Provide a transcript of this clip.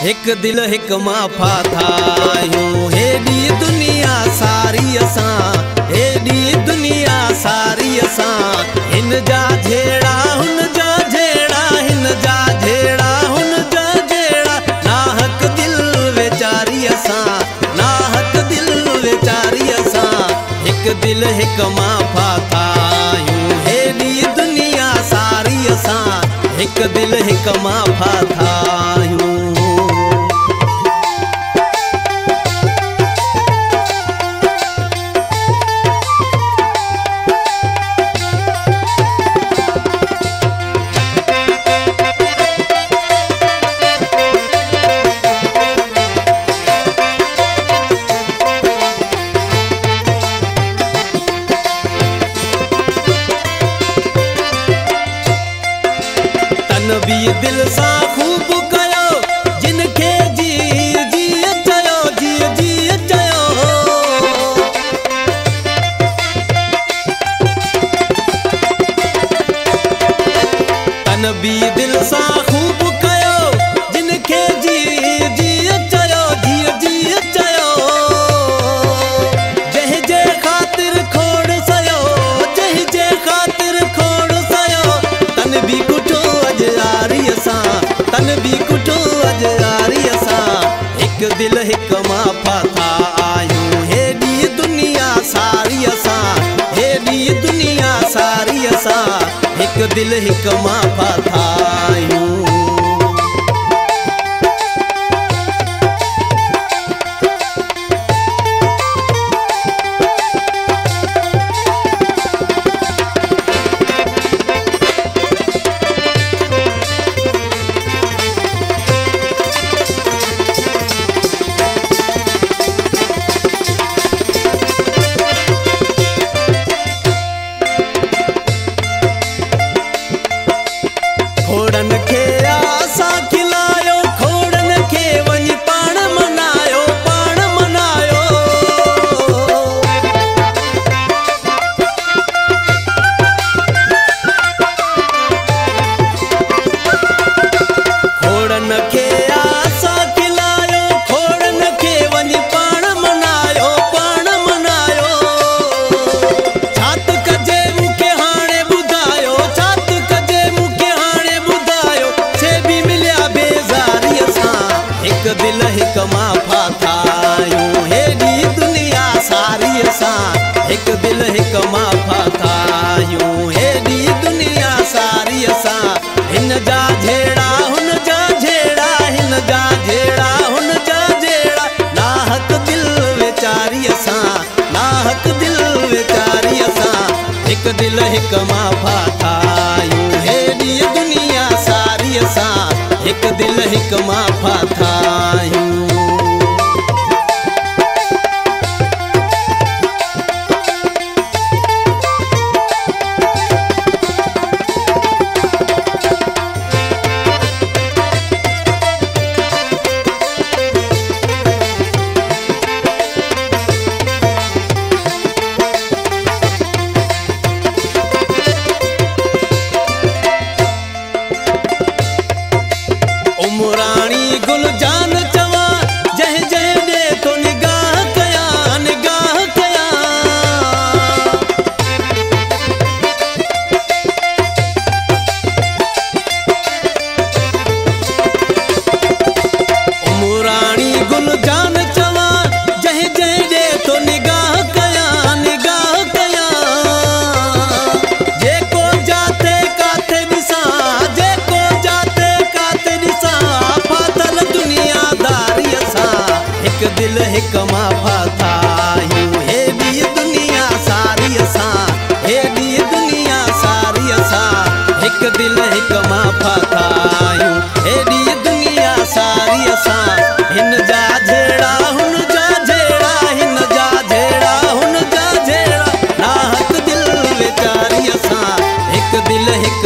एक दिल एक माफा था यूं हेडी दुनिया सारी असा, हेडी दुनिया सारी असा। हिन जा झेड़ा हुन जा झेड़ा, हिन जा झेड़ा हुन जा झेड़ा। नाहक दिल वेचारी असा, नाहक दिल वेचारी असा। एक दिल एक माफा था यूं हेडी दुनिया सारी असा। एक दिल एक माफा था यूं। भी दिल सा खूब कयो जिनके जी जी चयो, जी जी चयो। तन भी दिल सा खूब कयो जिनके जी जी चयो, जी जी चयो। जह जे खातिर खोड़ सयो, जह जे खातिर खोड़ सयो। तन भी कुठो तन भी कुठो अजारी असा। एक दिल एक माफा था आयूं हेडी दुनिया सारी असा, हेडी दुनिया सारी असा। एक दिल एक माफा था आयूं। खोड़न खे आसा खिलायो, खोड़न खे वञी पाण मनायो, पाण मनायो। खोड़न खे आसा खिलायो, खोड़न खे वञी पाण मनायो, पाण मनायो। छात कजे मूंखे हाणे ॿुधायो, छात कजे मूंखे हाणे ॿुधायो। छे भी मिलिया बेज़ारी असा। एक दिल एक माफा था यूं हेडी दुनिया सारी असा। एक दिल एक माफा था यूं हेडी दुनिया सारी असा। हिन जा झेड़ा हुन जा झेड़ा, हिन जा झेड़ा हुन जा झेड़ा। नाहक दिल वेचारी असा, नाहक दिल वेचारी असा। एक दिल एक माफा था यूं हेडी दुनिया सारी असा। एक दिल एक माफा था यूं। उमरानी गुलजान चवा जह जह दे तो निगाह कया, निगाह कया। उमरानी गुलजान चवा जह जह दे तो निगाह कया, निगाह कया। जेको जाते काथे ॾिसा, जेको जाते काथे ॾिसा। फाथल दुनियादारी असा। एक दिल एक माफा था यूं हेडी दुनिया सारी असा, हेडी दुनिया सारी असा। एक दिल एक माफा था यूं हेडी दुनिया सारी असा। हिन जा झेड़ा हुन जा झेड़ा, हिन जा झेड़ा हुन जा झेड़ा। नाहक दिल वेचारी असा। एक दिल एक